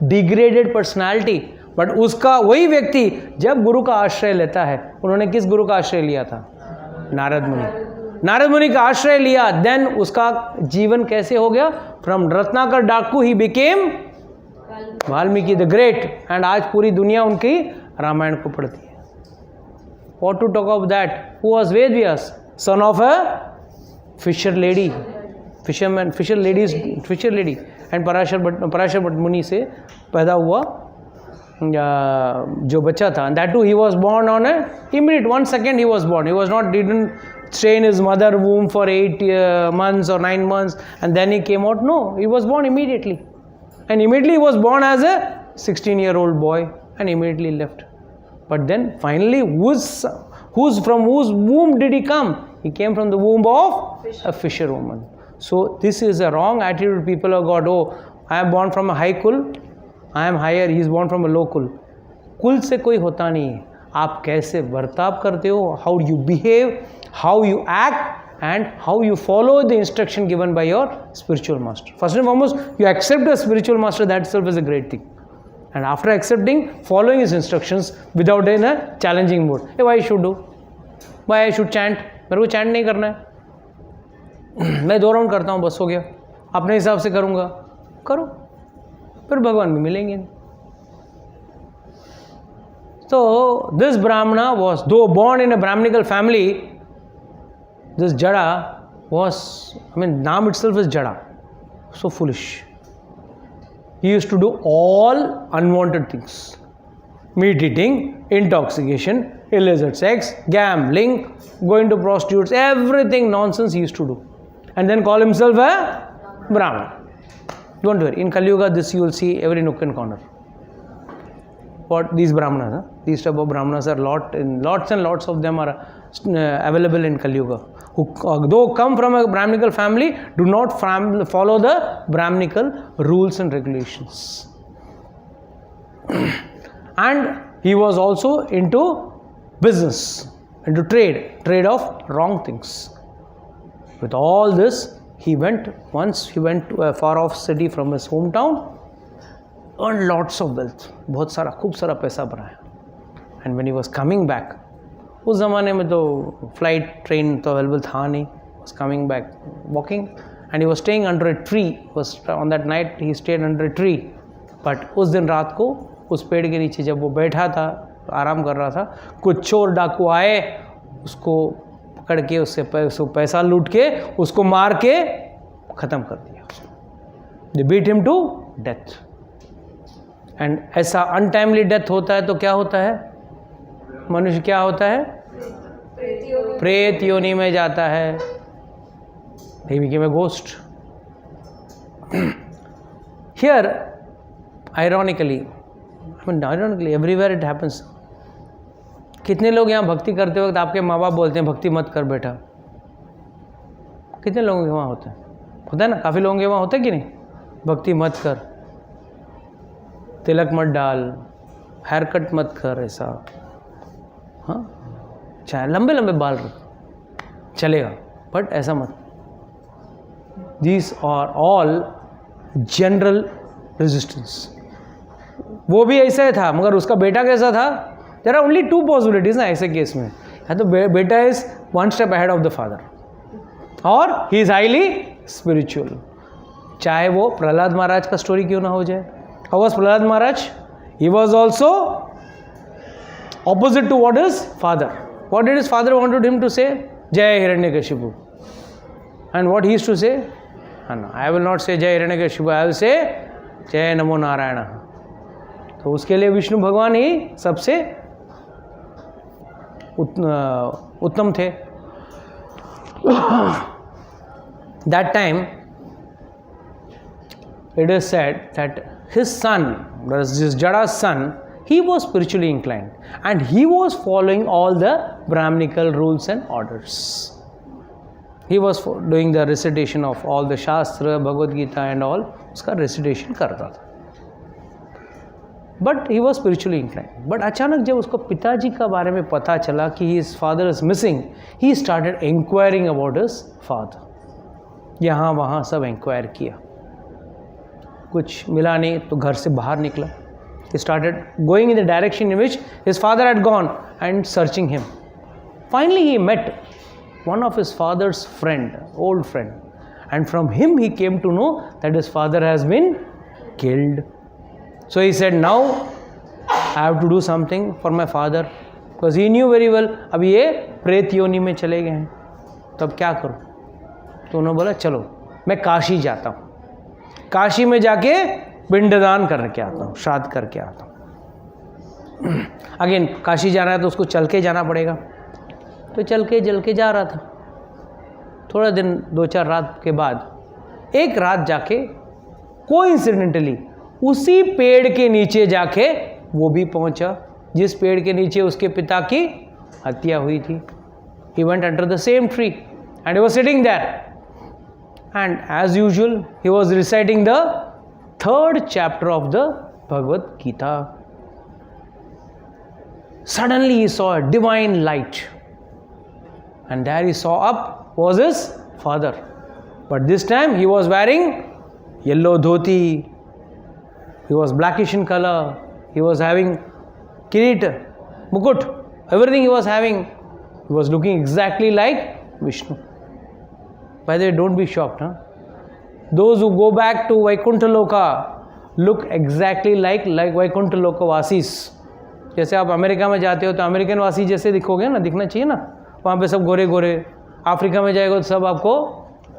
degraded personality. But उसका वही व्यक्ति जब गुरु का आश्रय लेता है, उन्होंने किस गुरु का आश्रय लिया था? नारद मुनि. नारद मुनि का आश्रय लिया, देन उसका जीवन कैसे हो गया? From Ratnakar daku he became Valmiki the great. And आज पूरी दुनिया उनकी रामायण को पढ़ती है. What to talk of that? Who was Ved Vyas, son of a fisher lady, fisherman, fisher lady. And Parashar Bhatt muni से पैदा हुआ जो बच्चा था. That too he was born on a immediate 1 second he was born. He was not, didn't stay in his mother womb for 8 months or 9 months and then he came out. No, he was born immediately. And immediately he was born as a 16-year-old boy and immediately left. But then finally, from whose womb did he come? He came from the womb of a fisherwoman. So this is a wrong attitude people have got. Oh, I am born from a high kul, I am higher, he is born from a low kul. कुल से कोई होता नहीं है. आप कैसे बर्ताव करते हो, how you behave, how you act and how you follow the instruction given by your spiritual master. First and foremost, you accept a spiritual master, that itself is a great thing. And after accepting, following his instructions without in a challenging mood. Hey, why I should do? Why I should chant? मेरे को chant नहीं करना है. मैं 2 round करता हूँ, बस हो गया. अपने हिसाब से करूँगा, करो, फिर भगवान भी मिलेंगे. So this Brahmana was, though born in a Brahmanical family, this Jada was, I mean, Naam itself is Jada. So foolish. He used to do all unwanted things. Meat eating, intoxication, illicit sex, gambling, going to prostitutes, everything nonsense he used to do. And then call himself a Brahmana. Don't worry, in Kali Yuga this you will see every nook and corner. What these Brahmanas, these type of Brahmanas are lots and lots of them are available in Kali Yuga. Who though come from a Brahmanical family, do not follow the Brahmanical rules and regulations. And he was also into business, into trade of wrong things. With all this, he went to a far off city from his hometown, earned lots of wealth, बहुत सारा खूब सारा पैसा बनाया. And when he was coming back, उस ज़माने में तो फ्लाइट ट्रेन तो अवेलेबल था नहीं. Was coming back walking and he was staying under a tree. On that night he stayed under a tree. But उस दिन रात को उस पेड़ के नीचे जब वो बैठा था, आराम कर रहा था, कुछ चोर डाकू आए, उसको पकड़ के उससे पैसा लूट के उसको मार के ख़त्म कर दिया. They beat him to death. And ऐसा अनटाइमली डेथ होता है तो क्या होता है? मनुष्य क्या होता है? प्रेत योनि में जाता है. He became a ghost. Here, ironically, everywhere it happens. कितने लोग यहाँ भक्ति करते वक्त आपके माँ बाप बोलते हैं भक्ति मत कर बेटा? कितने लोगों के वहाँ होता है ना? काफ़ी लोगों के वहाँ होता है कि नहीं? भक्ति मत कर, तिलक मत डाल, हेयर कट मत कर, ऐसा, हाँ, चाहे लंबे लंबे बाल रख चलेगा, बट ऐसा मत. These are all general resistance. वो भी ऐसा ही था, मगर उसका बेटा कैसा था? देयर आर ओनली 2 पॉसिबिलिटीज ना ऐसे केस में. या तो बेटा is 1 step ahead of the father, और ही इज हाईली स्पिरिचुअल. चाहे वो प्रहलाद महाराज का स्टोरी क्यों ना हो जाए, How was Prahlad Maharaj? He was also opposite to what his father. What did his father wanted him to say? Jai Hiranyakashipu. And what he used to say? No, I will not say Jai Hiranyakashipu, I will say Jai Namo Narayana. तो उसके लिए विष्णु भगवान ही सबसे उत्तम थे. That time it is said that his son, that is this Jada's son, he was spiritually inclined and he was following all the Brahminical rules and orders. He was doing the recitation of all the Shastra, Bhagavad Gita and all, उसका recitation करता था. But he was spiritually inclined. But अचानक जब उसको पिताजी का बारे में पता चला कि his father is missing, he started inquiring about his father. यहाँ वहाँ सब इंक्वायर किया, कुछ मिला नहीं तो घर से बाहर निकला. He started going in the direction in which his father had gone and searching him. Finally he met one of his father's friend, old friend, and from him he came to know that his father has been killed. So he said, now I have to do something for my father, because he knew very well अब ये प्रेत योनि में चले गए हैं, तो अब क्या करूं. तो उन्होंने बोला चलो मैं काशी जाता हूँ, काशी में जाके पिंडदान करके आता हूँ, श्राद्ध करके आता हूँ. अगेन काशी जाना है तो उसको चल के जाना पड़ेगा, तो चल के जा रहा था. थोड़ा दिन 2-4 रात के बाद एक रात जाके कोइंसिडेंटली उसी पेड़ के नीचे जाके वो भी पहुंचा जिस पेड़ के नीचे उसके पिता की हत्या हुई थी. He went under the same tree and he was sitting there, and as usual he was reciting the 3rd chapter of the Bhagavad Gita. Suddenly he saw a divine light, and there he saw up was his father, but this time he was wearing yellow dhoti, he was blackish in color, he was having kirit, mukut, everything he was having. He was looking exactly like Vishnu. By the way, don't be shocked, huh? Those who go back to Vaikuntha Loka look exactly like Vaikuntha Loka Vasis. जैसे आप America में जाते हो तो American वासी जैसे दिखोगे ना, दिखना चाहिए ना, वहाँ पे सब गोरे गोरे. अफ्रीका में जाएगा तो सब आपको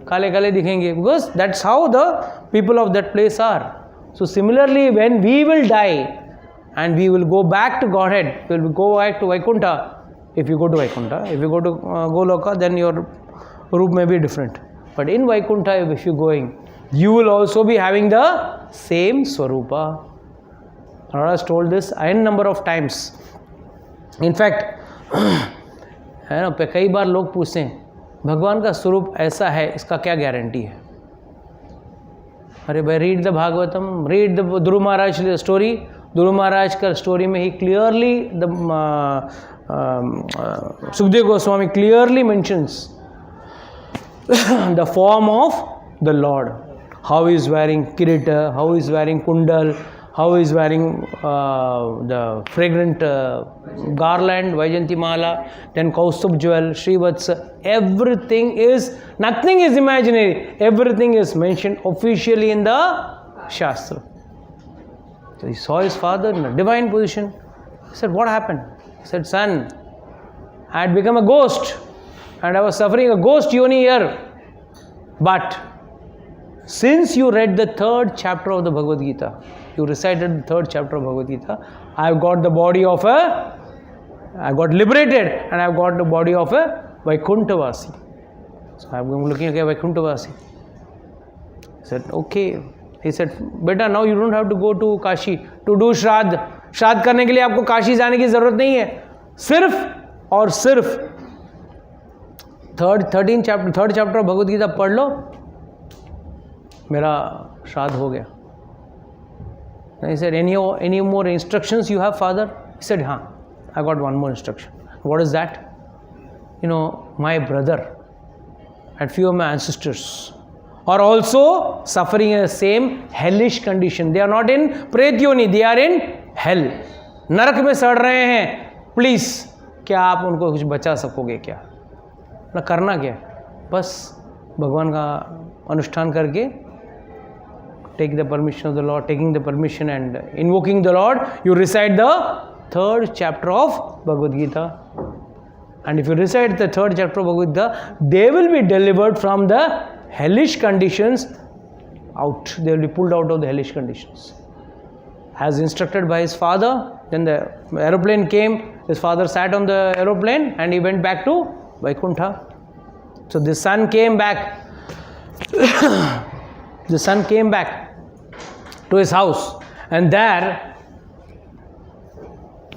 काले काले दिखेंगे, because that's how the people of that place are. So similarly, when we will die and we will go back to Godhead, we will go back to Vaikuntha. If you go to Vaikuntha, if you go to Goloka, then your roop may be different. But in Vaikuntha, if you are going, you will also be having the same Swarupa. Maharaj told this n number of times. In fact, है ना, कई बार लोग पूछते हैं भगवान का स्वरूप ऐसा है, इसका क्या गारंटी है. अरे भाई, read the Bhagavatam, read the Dhruv Maharaj story. Dhruv Maharaj का स्टोरी में ही clearly Sukdev Goswami clearly mentions the form of the Lord, how he is wearing kirita, how he is wearing kundal, how he is wearing the fragrant garland, Vaijanti Mala, then Kaustubh jewel, Srivatsa. Everything is, nothing is imaginary, everything is mentioned officially in the Shastra. So he saw his father in a divine position. He said, what happened? He said, son, I had become a ghost and I was suffering a ghost yoni here. But since you read the 3rd chapter of the Bhagavad Gita, you recited the 3rd chapter of Bhagavad Gita, I got the body of I got liberated and I got the body of a Vaikunthavasi. So I am looking at Vaikunthavasi. He said, okay. He said, beta, now you don't have to go to Kashi to do Shraddh. श्राद्ध करने के लिए आपको काशी जाने की जरूरत नहीं है. सिर्फ और सिर्फ 3rd chapter भगवद गीता पढ़ लो, मेरा श्राद्ध हो गया. He said, any more instructions you have, father? He said, हाँ, I got one more instruction. What is that? You know, my brother and few of my ancestors are also suffering in the same hellish condition. They are not in Pret Yoni, they are in hell. नरक में सड़ रहे हैं. Please क्या आप उनको कुछ बचा सकोगे क्या? ना करना क्या, बस भगवान का अनुष्ठान करके take the permission of the Lord, taking the permission and invoking the Lord, you recite the 3rd chapter of Bhagavad Gita. And if you recite the 3rd chapter of Bhagavad Gita, they will be delivered from the hellish conditions out. They will be pulled out of the hellish conditions. As instructed by his father, then the aeroplane came, his father sat on the aeroplane and he went back to Vaikuntha. So the son came back. The son came back to his house, and there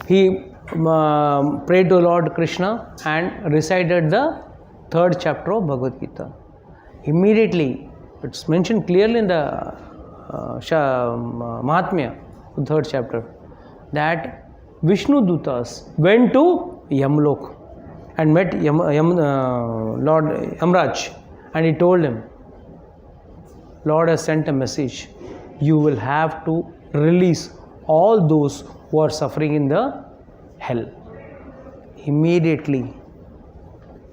he prayed to Lord Krishna and recited the 3rd chapter of Bhagavad Gita. Immediately, it's mentioned clearly in the Mahatmya, the 3rd chapter, that Vishnu Dutas went to Yamlok and met Lord Yamraj, and he told him, Lord has sent a message. You will have to release all those who are suffering in the hell. Immediately,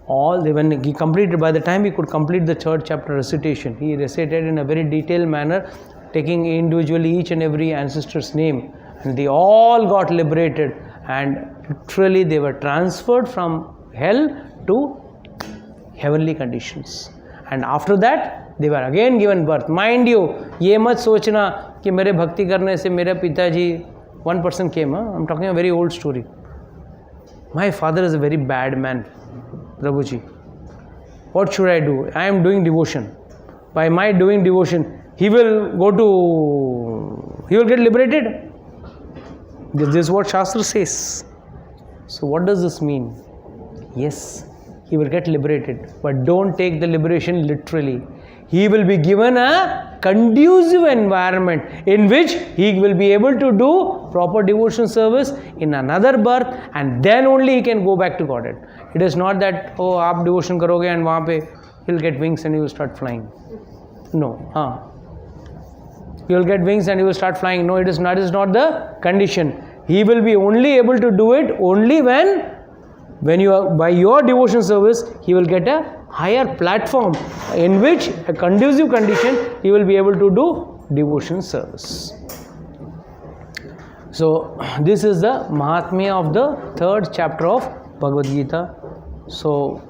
when he completed, by the time he could complete the 3rd chapter recitation, he recited in a very detailed manner, taking individually each and every ancestor's name, and they all got liberated, and literally they were transferred from hell to heavenly conditions. And after that, they were again given birth. Mind you, ये मत सोचना कि मेरे भक्ति करने से मेरे पिताजी, one person came, I'm talking a very old story. My father is a very bad man, Prabhuji. What should I do? I am doing devotion. By my doing devotion, he will get liberated. This is what Shastra says. So what does this mean? Yes, he will get liberated, but don't take the liberation literally. He will be given a conducive environment in which he will be able to do proper devotion service in another birth, and then only he can go back to Godhead. It is not that, oh, aap devotion karoge and wahan pe he'll get wings and he will start flying. No. He will get wings and he will start flying. No, it is not the condition. He will be only able to do it only when you are, by your devotion service, he will get a higher platform in which a conducive condition he will be able to do devotion service. So this is the Mahatmya of the 3rd chapter of Bhagavad Gita. So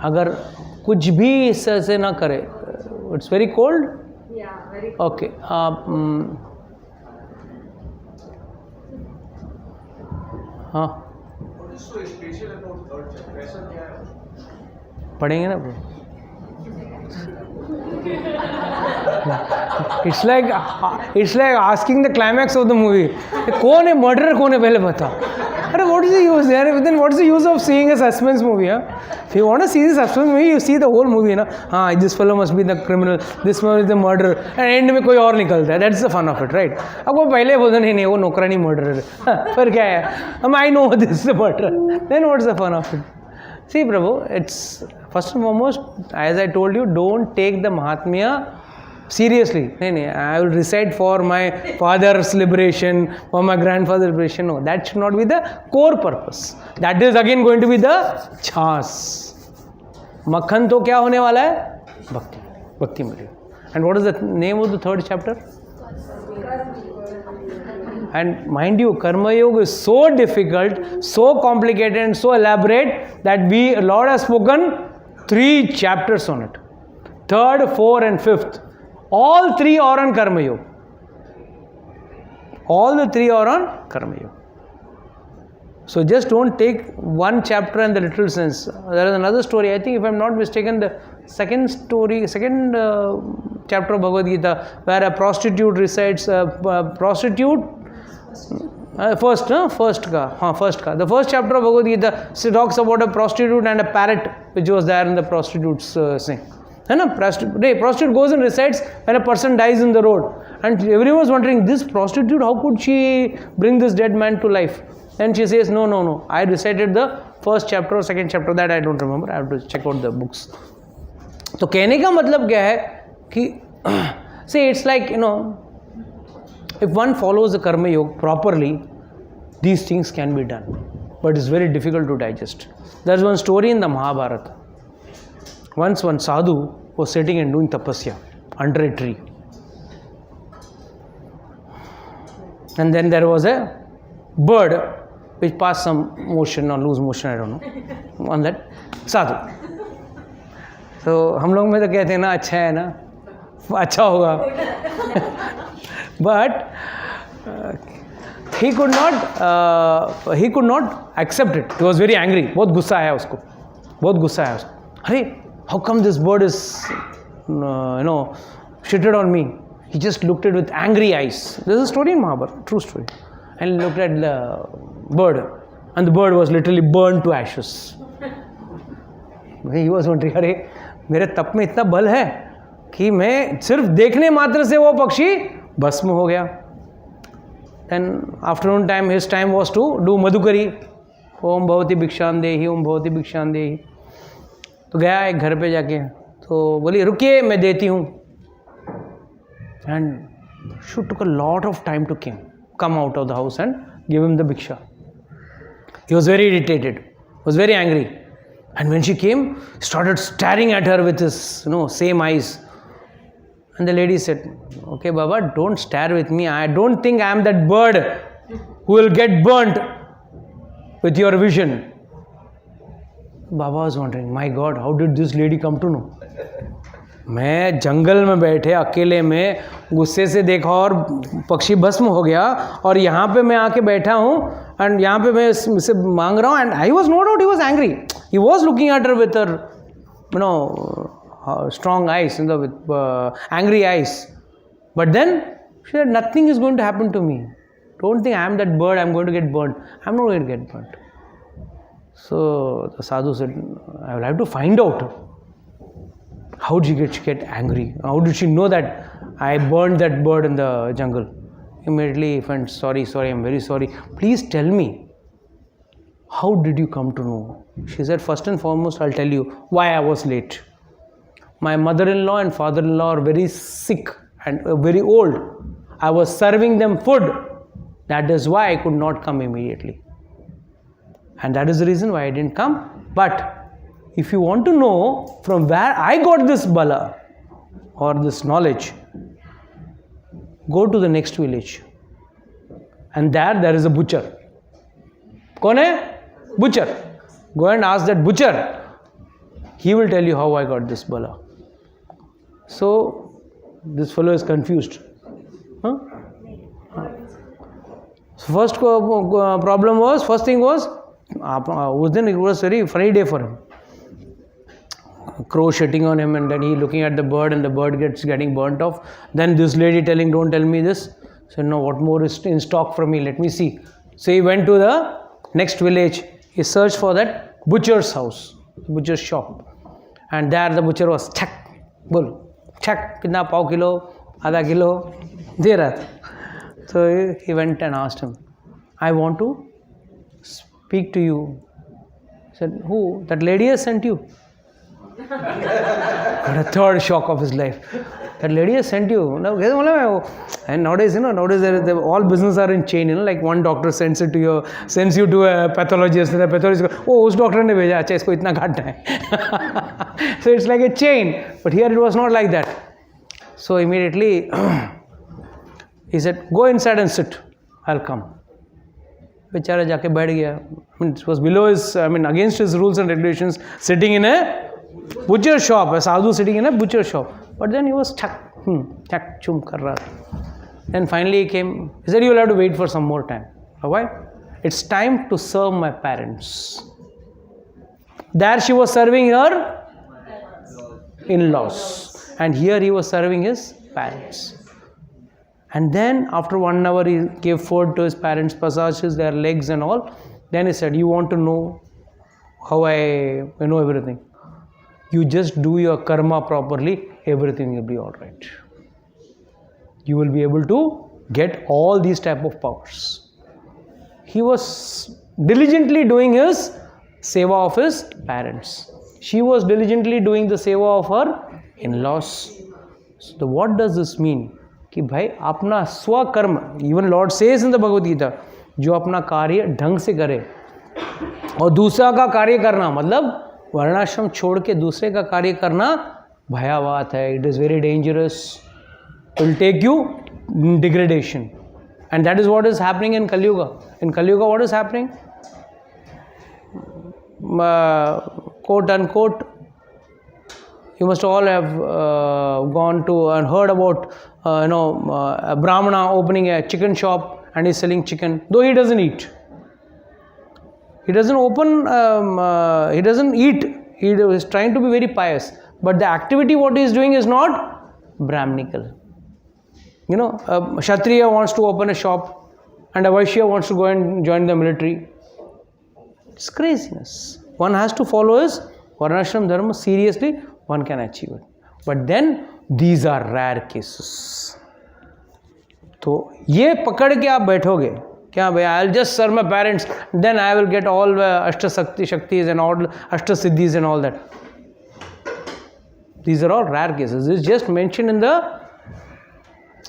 agar kuch bhi se na kare, it's very cold. Yeah, very cold. Okay. What is so special about 3rd chapter? ऐसा क्या है? पढ़ेंगे ना bro. It's like asking the climax of the movie. कौन है murderer, कौन है पहले बता. अरे what is the use there? Then what is the use of seeing a suspense movie? If you want to see the suspense movie, you see the whole movie. This fellow must be the criminal, this one is the murderer, and end में कोई और निकलता है. That's the fun of it, right? अब वो पहले बोलते नहीं वो नौकरानी murderer है. फिर क्या है? I know this is the murderer. Then what's the fun of it? See, Prabhu, it's first and foremost, as I told you, don't take the Mahatmya seriously. I will recite for my father's liberation, for my grandfather's liberation. No, that should not be the core purpose. That is again going to be the chas. Makhan to kya hone wala hai? Bhakti. Bhakti Mari. And what is the name of the 3rd chapter? And mind you, Karma Yoga is so difficult, so complicated and so elaborate that Lord has spoken 3 chapters on it. 3rd, 4th and 5th. All 3 are on Karma Yoga. All the 3 are on Karma Yoga. So just don't take one chapter and the literal sense. There is another story, I think if I am not mistaken, the second chapter of Bhagavad Gita, where a prostitute recites, first ka. The first chapter of Bhagavad Gita talks about a prostitute and a parrot which was there in the prostitute's sing. Prostitute goes and recites when a person dies in the road, and everyone was wondering, this prostitute, how could she bring this dead man to life? And she says, no, I recited the first chapter or second chapter, that I don't remember, I have to check out the books. तो कहने का मतलब क्या है कि see, it's like, if one follows the Karma Yoga properly, these things can be done, but it's very difficult to digest. There's one story in the Mahabharata. Once one sadhu was sitting and doing tapasya under a tree. And then there was a bird which passed some motion or loose motion, I don't know, on that sadhu. So हम लोग में तो कहते हैं ना अच्छा है ना, अच्छा होगा. But he could not accept it. He was very angry. बहुत गुस्सा आया उसको. अरे, how come this bird is shitted on me? He just looked at it with angry eyes. There's a story in Mahabharata, true story. And looked at the bird, and the bird was literally burned to ashes. He was wondering, अरे मेरे तप में इतना बल है कि मैं सिर्फ देखने मात्र से वो पक्षी भस्म हो गया. Then afternoon time, his time was to do madhukari. ओम भवती भिक्षान देहि, ओम भवती भिक्षान देहि. तो गया एक घर पे जाके, तो बोली रुकिए मैं देती हूँ. And she took a lot of time to come out of the house and give him the bhiksha. He was very irritated, was very angry. And when she came, started staring at her with his same eyes. And the lady said, okay Baba, don't stare with me. I don't think I am that bird who will get burnt with your vision. Baba was wondering, my God, how did this lady come to know? मैं जंगल में बैठे अकेले में गुस्से से देखा और पक्षी भस्म हो गया, और यहाँ पे मैं आके बैठा हूँ एंड यहाँ पे मैं इससे मांग रहा हूँ. And I was no doubt he was angry. He was looking at her with her strong eyes, with angry eyes. But then she said, nothing is going to happen to me. Don't think I am that bird, I am going to get burnt. I am not going to get burnt. So the sadhu said, I will have to find out. How did she get angry? How did she know that I burned that bird in the jungle? Immediately he went, sorry, I am very sorry. Please tell me, how did you come to know? She said, first and foremost, I'll tell you why I was late. My mother-in-law and father-in-law are very sick and very old. I was serving them food. That is why I could not come immediately. And that is the reason why I didn't come. But if you want to know from where I got this bala or this knowledge, go to the next village. And there is a butcher. Kaun hai? Butcher. Go and ask that butcher. He will tell you how I got this bala. So this fellow is confused. So first thing was, उस दिन it was very funny day for him. Crow shitting on him, and then he looking at the bird, and the bird getting burnt off. Then this lady telling, don't tell me this. Said, no, what more is in stock for me? Let me see. So he went to the next village. He searched for that butcher's house, butcher's shop. And there the butcher was, check, kitna pav kilo, आधा kilo, de raha tha. So he went and asked him, I want to speak to you. He said, who? That lady has sent you. Got a third shock of his life. That lady has sent you. And nowadays, all business are in chain. Like one doctor sends you to a pathologist. And the pathologist goes, oh, us doctor ne bheja, acha isko itna ghatta hai. So it's like a chain. But here it was not like that. So immediately he said, go inside and sit. I'll come. बेचारा जाके बैठ गया. It was below his, against his rules and regulations, sitting in a butcher shop, a sadhu sitting in a butcher shop. But then he was chak chum kar raha. Then finally he came. He said, you will have to wait for some more time. Why? It's time to serve my parents. There she was serving her in-laws. And here he was serving his parents. And then after 1 hour he gave food to his parents, massages their legs and all. Then he said, you want to know how I know everything? You just do your karma properly, everything will be alright. You will be able to get all these type of powers. He was diligently doing his seva of his parents. She was diligently doing the seva of her in-laws. So what does this mean? कि भाई अपना स्वकर्म, even lord says in the Bhagavad Gita, जो अपना कार्य ढंग से करे और दूसरा का कार्य करना, मतलब वर्णाश्रम छोड़ के दूसरे का कार्य करना भयावह है. It is very dangerous. Will take you degradation. And that is what is happening in Kali Yuga. In Kali Yuga, what is happening? Quote unquote, you must all have gone to and heard about a Brahmana opening a chicken shop and he's selling chicken, though he doesn't eat. He doesn't he doesn't eat. He is trying to be very pious. But the activity what he is doing is not Brahminical. A Kshatriya wants to open a shop and a Vaishya wants to go and join the military. It's craziness. One has to follow his Varnashram Dharma seriously, one can achieve it. But then, these are rare cases. तो ये पकड़ के आप बैठोगे क्या भाई, I'll just serve my parents, then I will get all Shaktis and all Ashtasiddhis and all that. These are all rare cases. This is just mentioned in the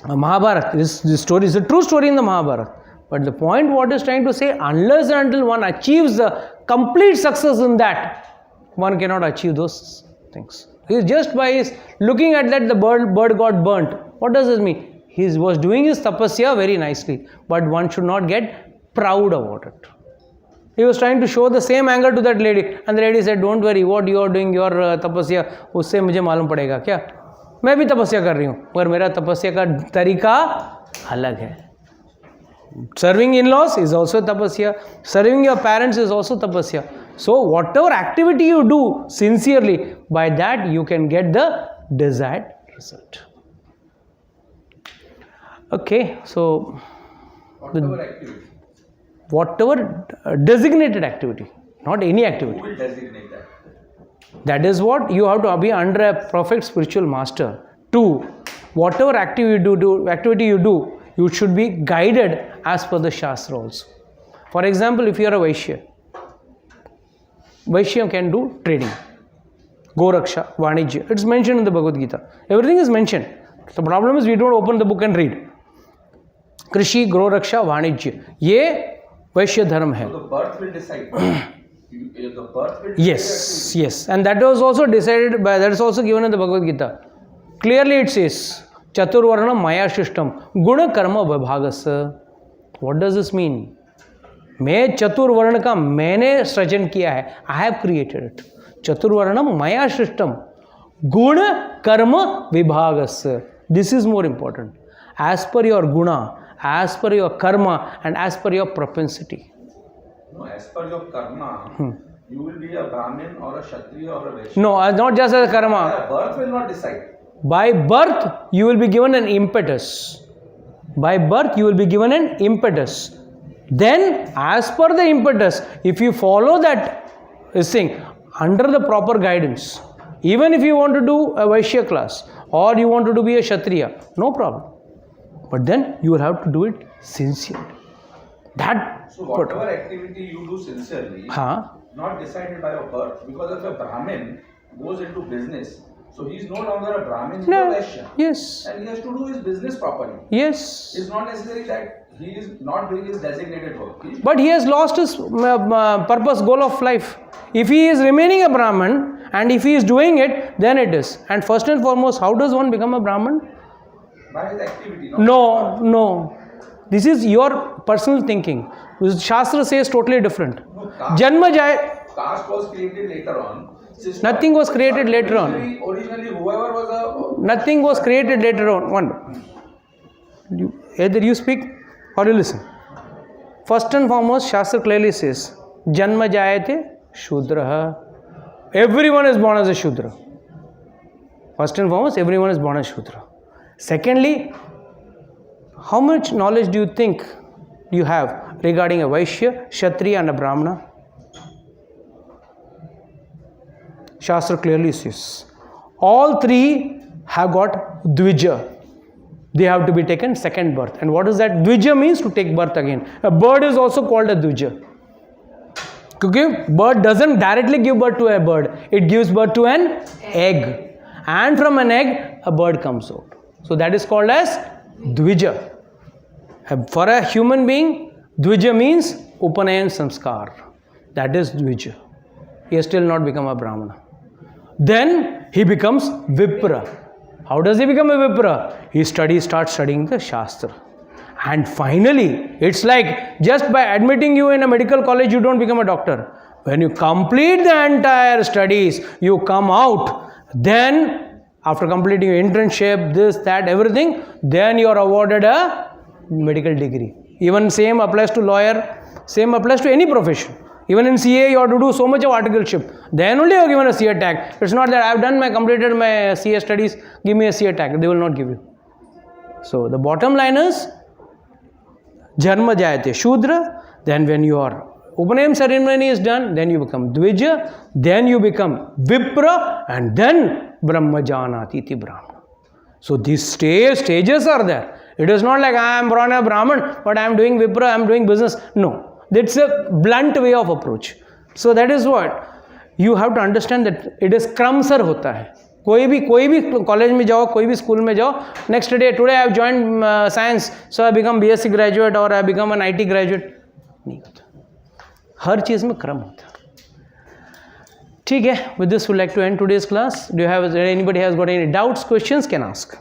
Mahabharata. This story is a true story in the Mahabharata. But the point what is trying to say, unless and until one achieves the complete success in that, one cannot achieve those things. Just by looking at that, the bird got burnt. What does this mean? He was doing his tapasya very nicely, but one should not get proud about it. He was trying to show the same anger to that lady, and the lady said, "Don't worry, what you are doing, your tapasya, उससे मुझे मालूम पड़ेगा क्या? मैं भी तपस्या कर रही हूँ, पर मेरा तपस्या का तरीका अलग है." Serving in-laws is also tapasya. Serving your parents is also tapasya. So whatever activity you do sincerely, by that you can get the desired result. Okay, so whatever designated activity, not any activity. Who will designate that? That is what you have to be under a perfect spiritual master. 2, whatever activity you do, you should be guided as per the Shastra also. For example, if you are a Vaishya can do trading, Goraksha, Vanijya. It's mentioned in the Bhagavad Gita. Everything is mentioned. The problem is we don't open the book and read. Krishi, Goraksha, Vanijya. Ye Vaishya Dharma hai. So the birth will decide. The birth will decide. Yes. And that was also decided by, that is also given in the Bhagavad Gita. Clearly it says, Chaturvarna Maya Shishtam Guna Karma Vibhagas. What does this mean? मैं चतुर्वर्ण का मैंने सृजन किया है. I have created it. चतुर्वर्णम मया सृष्टम गुण कर्म विभागस्य. This is more important. As per your guna, as per your karma, and as per your propensity. No, as per your karma, you will be a Brahmin or a Kshatriya or a Vaishya. No, not just as a karma. Birth will not decide. By birth, you will be given an impetus. By birth, you will be given an impetus. Then, as per the impetus, if you follow that thing under the proper guidance, even if you want to do a Vaishya class or you want to be a Kshatriya, no problem. But then you will have to do it sincerely. So whatever activity you do sincerely, not decided by your birth, because if a Brahmin goes into business, so he is no longer a Brahmin, he is a Vaishya. Yes. And he has to do his business properly. Yes. It's not necessary that he is not doing his designated work. But he has lost his purpose, goal of life. If he is remaining a Brahman and if he is doing it, then it is. And first and foremost, how does one become a Brahman? By his activity. No. This is your personal thinking. Shastra says totally different. No, Janma Jaya. Caste was created later on. Nothing was created later on. Originally, whoever was a... Nothing was created later on. Either you speak or you listen. First and foremost, Shastra clearly says, Janma Jayate Shudraha. Everyone is born as a Shudra. First and foremost, everyone is born as Shudra. Secondly, how much knowledge do you think you have regarding a Vaishya, Kshatriya and a Brahmana? Shastra clearly says, all three have got Dvija. They have to be taken second birth. And what is that? Dvija means to take birth again. A bird is also called a Dvija. Because bird doesn't directly give birth to a bird. It gives birth to an egg. And from an egg, a bird comes out. So that is called as Dvija. For a human being, Dvija means Upanayan Samskar. That is Dvija. He has still not become a Brahmana. Then he becomes Vipra. How does he become a Vipra? He starts studying the Shastra. And finally, it's like just by admitting you in a medical college, you don't become a doctor. When you complete the entire studies, you come out, then after completing your internship, this, that, everything, then you are awarded a medical degree. Even same applies to lawyer, same applies to any profession. Even in CA, you have to do so much of articleship. Then only you are given a CA tag. It's not that I have completed my CA studies, give me a CA tag. They will not give you. So the bottom line is, Jarma Jayate Shudra. Then when your Upanayam ceremony is done, then you become Dvija, then you become Vipra, and then Brahma Janati iti Brahmana. So these stages are there. It is not like I am born a Brahman, but I am doing Vipra, I am doing business. No, that's a blunt way of approach. So that is what you have to understand, that it is क्रमशः होता है. कोई भी college में जाओ, कोई भी school में जाओ, next day today I have joined science, so I become BSc graduate और I become an IT graduate. नहीं होता. हर चीज़ में क्रम होता है. ठीक है, with this we like to end today's class. Do have anybody has got any doubts, questions, can ask.